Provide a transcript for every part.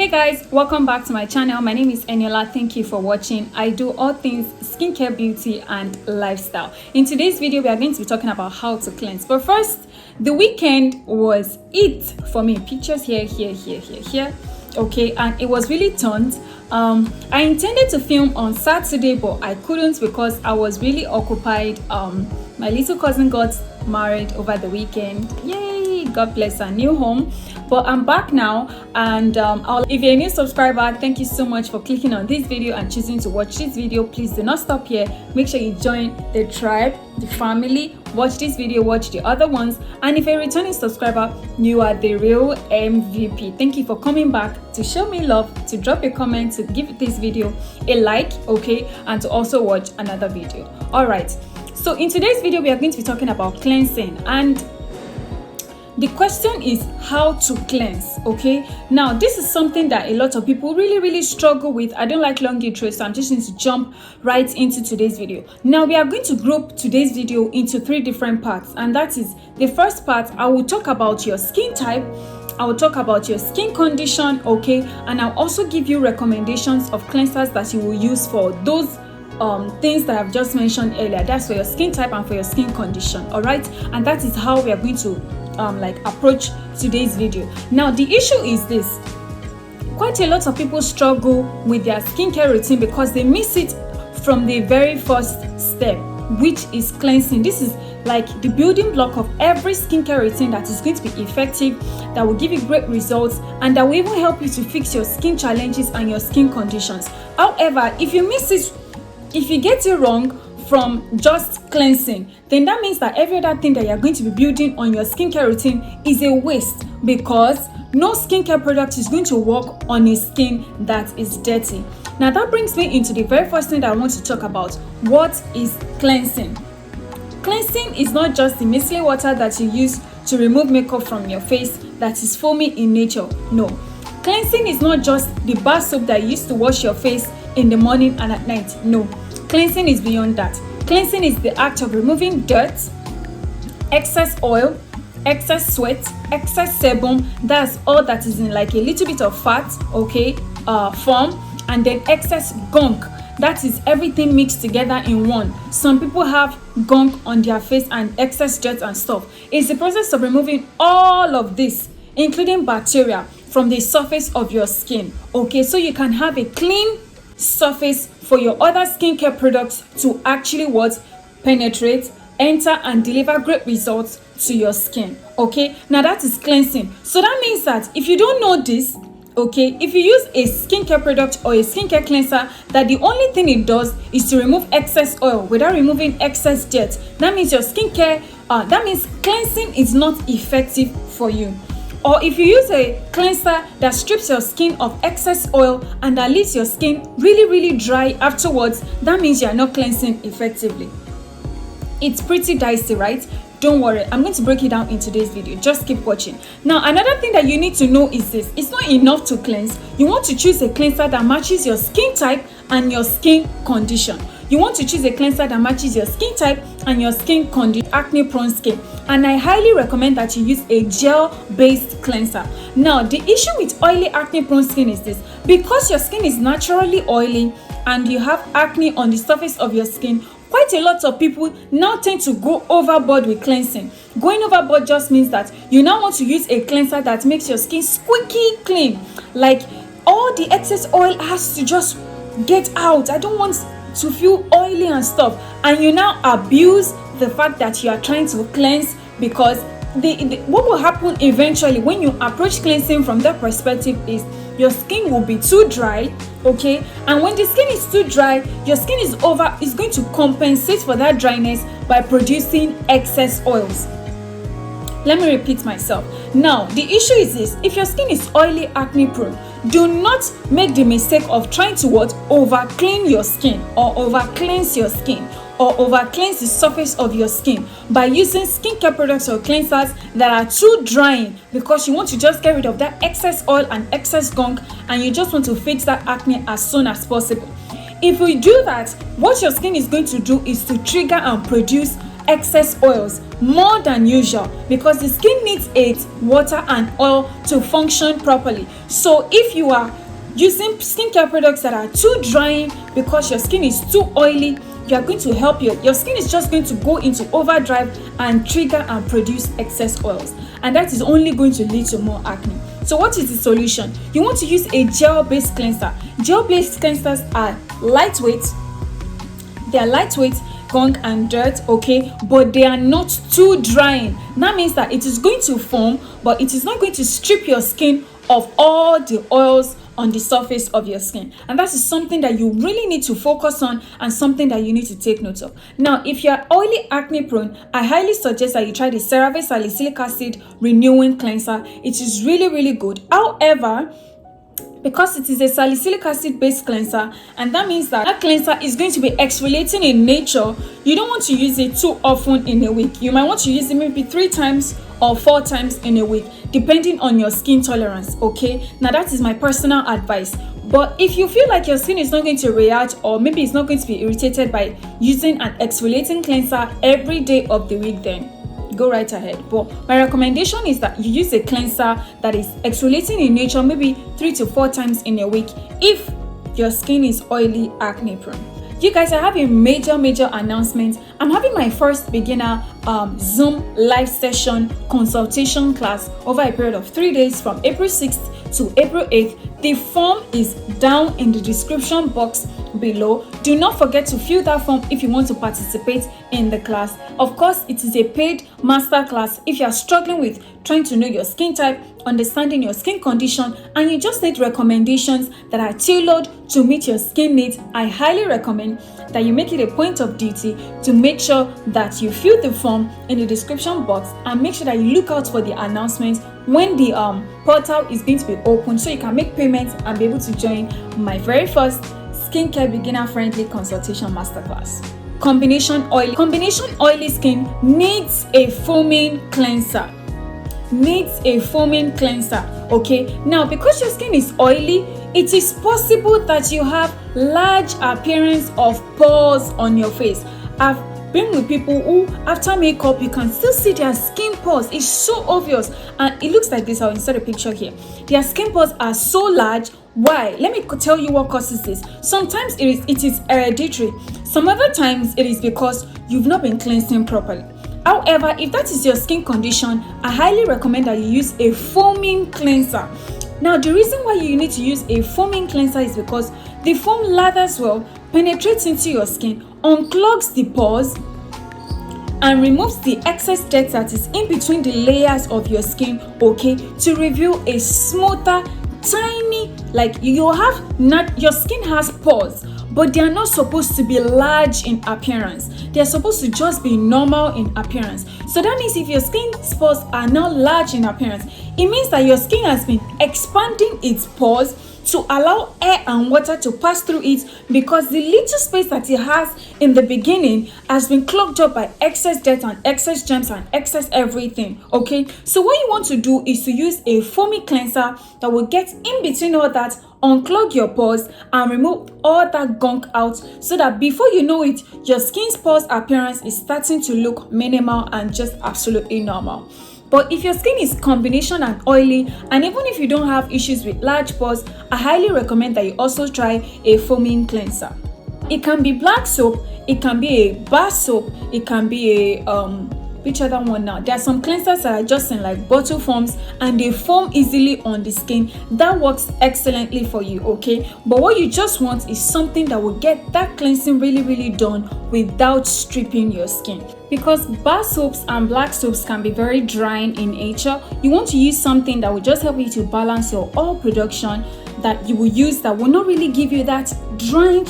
Hey guys, welcome back to my channel. My name is Eniola. Thank you for watching. I do all things skincare, beauty and lifestyle. In today's video, we are going to be talking about how to cleanse. But first, the weekend was it for me. Pictures here. Okay, and it was really turned. I intended to film on Saturday, but I couldn't because I was really occupied. My little cousin got married over the weekend. Yay, God bless her new home. But I'm back now, and if you're a new subscriber, thank you so much for clicking on this video and choosing to watch this video. Please do not stop here. Make sure you join the tribe, the family. Watch this video, watch the other ones, and if you're a returning subscriber, you are the real MVP. Thank you for coming back to show me love, to drop a comment, to give this video a like, okay, and to also watch another video. All right, so in today's video we are going to be talking about cleansing, and the question is how to cleanse. Okay, now this is something that a lot of people really struggle with. I don't like long intros, so I'm just going to jump right into today's video. Now we are going to group today's video into 3 different parts, and that is the first part. I will talk about your skin type, I will talk about your skin condition, okay, and I'll also give you recommendations of cleansers that you will use for those things that I've just mentioned earlier. That's for your skin type and for your skin condition. All right, and that is how we are going to approach today's video. Now the issue is this: quite a lot of people struggle with their skincare routine because they miss it from the very first step, which is cleansing. This is like the building block of every skincare routine that is going to be effective, that will give you great results, and that will even help you to fix your skin challenges and your skin conditions. However, if you miss it, if you get it wrong from just cleansing, then that means that every other thing that you're going to be building on your skincare routine is a waste, because no skincare product is going to work on a skin that is dirty. Now that brings me into the very first thing that I want to talk about. What is cleansing? Cleansing is not just the micellar water that you use to remove makeup from your face that is foamy in nature. No. Cleansing is not just the bar soap that you use to wash your face in the morning and at night. No. Cleansing is beyond that. Cleansing is the act of removing dirt, excess oil, excess sweat, excess sebum. That's all that is in like a little bit of fat, okay, form, and then excess gunk. That is everything mixed together in one. Some people have gunk on their face and excess dirt and stuff. It's the process of removing all of this, including bacteria, from the surface of your skin, okay, so you can have a clean surface for your other skincare products to actually penetrate, enter and deliver great results to your skin. Okay, now that is cleansing. So that means that if you don't know this, okay, if you use a skincare product or a skincare cleanser that the only thing it does is to remove excess oil without removing excess dirt, that means your skincare that means cleansing is not effective for you. Or if you use a cleanser that strips your skin of excess oil and that leaves your skin really dry afterwards, that means you are not cleansing effectively. It's pretty dicey, right? Don't worry, I'm going to break it down in today's video. Just keep watching. Now, another thing that you need to know is this: it's not enough to cleanse. You want to choose a cleanser that matches your skin type and your skin condition. You want to choose a cleanser that matches your skin type and your skin condition, acne prone skin. And I highly recommend that you use a gel-based cleanser. Now, the issue with oily acne prone skin is this: because your skin is naturally oily and you have acne on the surface of your skin, quite a lot of people now tend to go overboard with cleansing. Going overboard just means that you now want to use a cleanser that makes your skin squeaky clean. Like, all the excess oil has to just get out. I don't want to feel oily and stuff. And you now abuse the fact that you are trying to cleanse, because what will happen eventually when you approach cleansing from that perspective is your skin will be too dry, okay, and when the skin is too dry, your skin is going to compensate for that dryness by producing excess oils. Let me repeat myself. Now the issue is this: if your skin is oily, acne prone, do not make the mistake of trying to over clean your skin or over cleanse your skin or over cleanse the surface of your skin by using skincare products or cleansers that are too drying, because you want to just get rid of that excess oil and excess gunk, and you just want to fix that acne as soon as possible. If we do that, what your skin is going to do is to trigger and produce excess oils more than usual because the skin needs it, water and oil to function properly. So if you are using skincare products that are too drying because your skin is too oily, you are going to help your skin is just going to go into overdrive and trigger and produce excess oils, and that is only going to lead to more acne. So what is the solution? You want to use a gel-based cleanser. Gel-based cleansers are lightweight. They are lightweight, gunk and dirt, okay, but they are not too drying. That means that it is going to foam, but it is not going to strip your skin of all the oils on the surface of your skin, and that is something that you really need to focus on and something that you need to take note of. Now, if you are oily, acne prone, I highly suggest that you try the Cerave Salicylic Acid Renewing Cleanser. It is really good. However, because it is a salicylic acid based cleanser, and that means that cleanser is going to be exfoliating in nature, you don't want to use it too often in a week. You might want to use it maybe 3 times or 4 times in a week, depending on your skin tolerance, okay? Now that is my personal advice. But if you feel like your skin is not going to react, or maybe it's not going to be irritated by using an exfoliating cleanser every day of the week, then go right ahead. But my recommendation is that you use a cleanser that is exfoliating in nature, maybe 3 to 4 times in a week if your skin is oily, acne prone. You guys, I have a major announcement. I'm having my first beginner Zoom live session consultation class over a period of 3 days from April 6th to April 8th. The form is down in the description box below. Do not forget to fill that form if you want to participate in the class. Of course, it is a paid master class. If you are struggling with trying to know your skin type, understanding your skin condition, and you just need recommendations that are tailored to meet your skin needs, I highly recommend that you make it a point of duty to make sure that you fill the form in the description box, and make sure that you look out for the announcements when the portal is going to be open, so you can make payments and be able to join my very first skincare beginner friendly consultation masterclass. Combination oily skin needs a foaming cleanser. Okay, now because your skin is oily, it is possible that you have large appearance of pores on your face. I've been with people who after makeup you can still see their skin pores. It's so obvious, and it looks like this. I'll insert a picture here. Their skin pores are so large. Why? Let me tell you what causes this. Sometimes it is hereditary. Some other times it is because you've not been cleansing properly. However, if that is your skin condition, I highly recommend that you use a foaming cleanser. Now, the reason why you need to use a foaming cleanser is because the foam lathers well, penetrates into your skin, unclogs the pores, and removes the excess dirt that is in between the layers of your skin, okay, to reveal a smoother, tiny, like you have not, your skin has pores, but they are not supposed to be large in appearance. They are supposed to just be normal in appearance. So that means if your skin pores are now large in appearance, it means that your skin has been expanding its pores to allow air and water to pass through it, because the little space that it has in the beginning has been clogged up by excess dirt and excess germs and excess everything, okay? So what you want to do is to use a foamy cleanser that will get in between all that, unclog your pores and remove all that gunk out, so that before you know it, your skin's pores appearance is starting to look minimal and just absolutely normal. But if your skin is combination and oily, and even if you don't have issues with large pores, I highly recommend that you also try a foaming cleanser. It can be black soap, it can be a bar soap, it can be a which other one now? There are some cleansers that are just in like bottle forms and they foam easily on the skin. That works excellently for you, okay? But what you just want is something that will get that cleansing really done without stripping your skin. Because bar soaps and black soaps can be very drying in nature, you want to use something that will just help you to balance your oil production, that you will use that will not really give you that drying,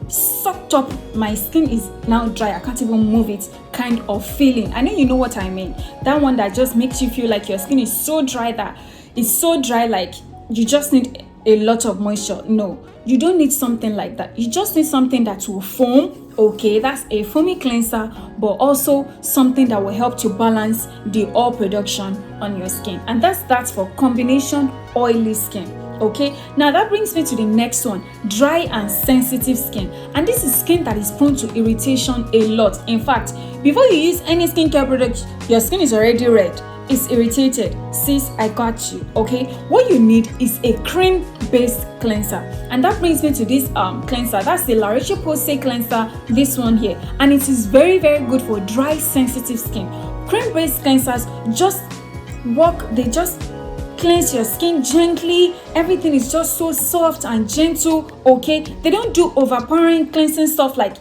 sucked up, my skin is now dry, I can't even move it kind of feeling. I know you know what I mean. That one that just makes you feel like your skin is so dry, that it's so dry like you just need a lot of moisture. No, you don't need something like that. You just need something that will foam, okay? That's a foamy cleanser, but also something that will help to balance the oil production on your skin. And that's for combination oily skin. Okay, now that brings me to the next one, dry and sensitive skin. And this is skin that is prone to irritation a lot. In fact, before you use any skincare product, your skin is already red, it's irritated. Sis, I got you. Okay, what you need is a cream based cleanser, and that brings me to this cleanser. That's the Laroche Posay cleanser, this one here, and it is very, very good for dry sensitive skin. Cream based cleansers just work, they just cleanse your skin gently. Everything is just so soft and gentle. Okay, they don't do overpowering cleansing stuff like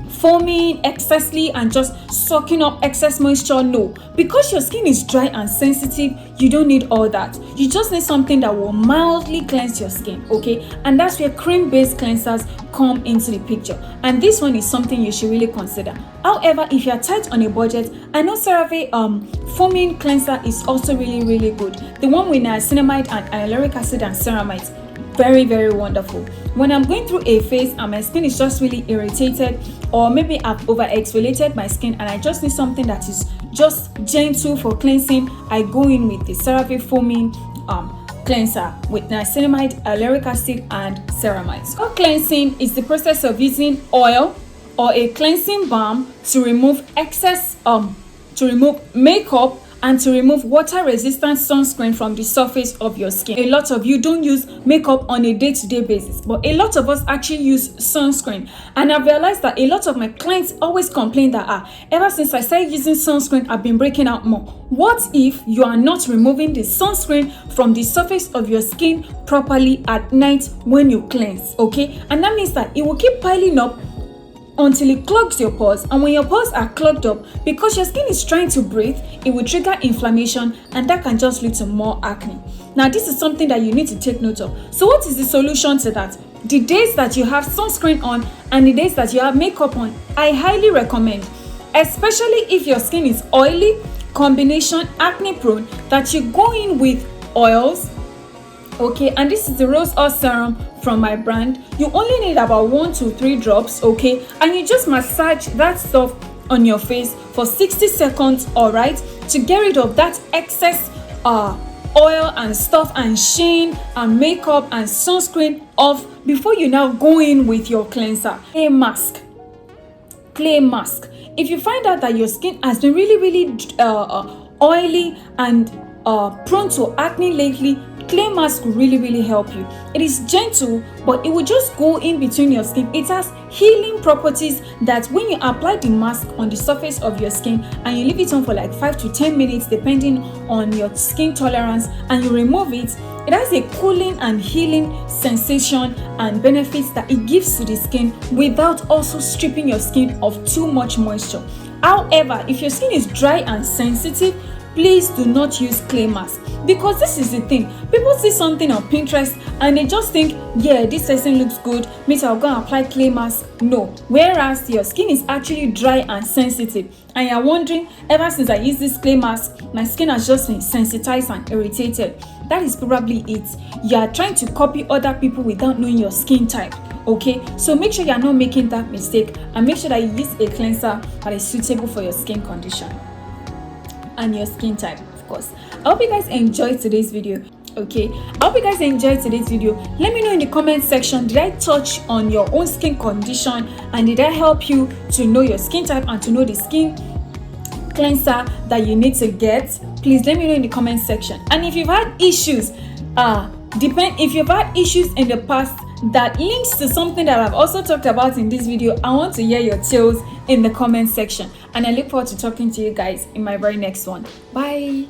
foaming excessively and just sucking up excess moisture. No, because your skin is dry and sensitive, you don't need all that. You just need something that will mildly cleanse your skin. Okay, and that's where cream based cleansers come into the picture, and this one is something you should really consider. However, if you're tight on a budget, I know Cerave foaming cleanser is also really, really good. The one with niacinamide and hyaluronic acid and ceramides, very, very wonderful. When I'm going through a phase and my skin is just really irritated, or maybe I've over exfoliated my skin and I just need something that is just gentle for cleansing, I go in with the Cerave foaming cleanser with niacinamide, hyaluronic acid and ceramides. So cleansing is the process of using oil or a cleansing balm to remove excess to remove makeup and to remove water-resistant sunscreen from the surface of your skin. A lot of you don't use makeup on a day-to-day basis, but a lot of us actually use sunscreen. And I've realized that a lot of my clients always complain that ever since I started using sunscreen, I've been breaking out more. What if you are not removing the sunscreen from the surface of your skin properly at night when you cleanse? Okay, and that means that it will keep piling up until it clogs your pores, and when your pores are clogged up, because your skin is trying to breathe, it will trigger inflammation, and that can just lead to more acne. Now, this is something that you need to take note of. So what is the solution to that? The days that you have sunscreen on and the days that you have makeup on, I highly recommend, especially if your skin is oily, combination acne prone, that you go in with oils. Okay, and this is the rose oil serum from my brand. You only need about 1 to 3 drops. Okay, and you just massage that stuff on your face for 60 seconds, all right, to get rid of that excess oil and stuff and sheen and makeup and sunscreen off before you now go in with your cleanser. Clay mask. If you find out that your skin has been really oily and prone to acne lately, clay mask will really help you. It is gentle, but it will just go in between your skin. It has healing properties that when you apply the mask on the surface of your skin and you leave it on for like 5 to 10 minutes depending on your skin tolerance, and you remove it, it has a cooling and healing sensation and benefits that it gives to the skin without also stripping your skin of too much moisture. However, if your skin is dry and sensitive, please do not use clay mask, because this is the thing. People see something on Pinterest and they just think, yeah, this person looks good, means I'll go and apply clay mask. No, whereas your skin is actually dry and sensitive, and you're wondering, ever since I use this clay mask, my skin has just been sensitized and irritated. That is probably it. You are trying to copy other people without knowing your skin type. Okay, so make sure you're not making that mistake, and make sure that you use a cleanser that is suitable for your skin condition and your skin type, of course. I hope you guys enjoyed today's video. Okay, I hope you guys enjoyed today's video. Let me know in the comment section, did I touch on your own skin condition, and did I help you to know your skin type and to know the skin cleanser that you need to get? Please let me know in the comment section. And if you've had issues, if you've had issues in the past that links to something that I've also talked about in this video, I want to hear your tales in the comment section, and I look forward to talking to you guys in my very next one. Bye.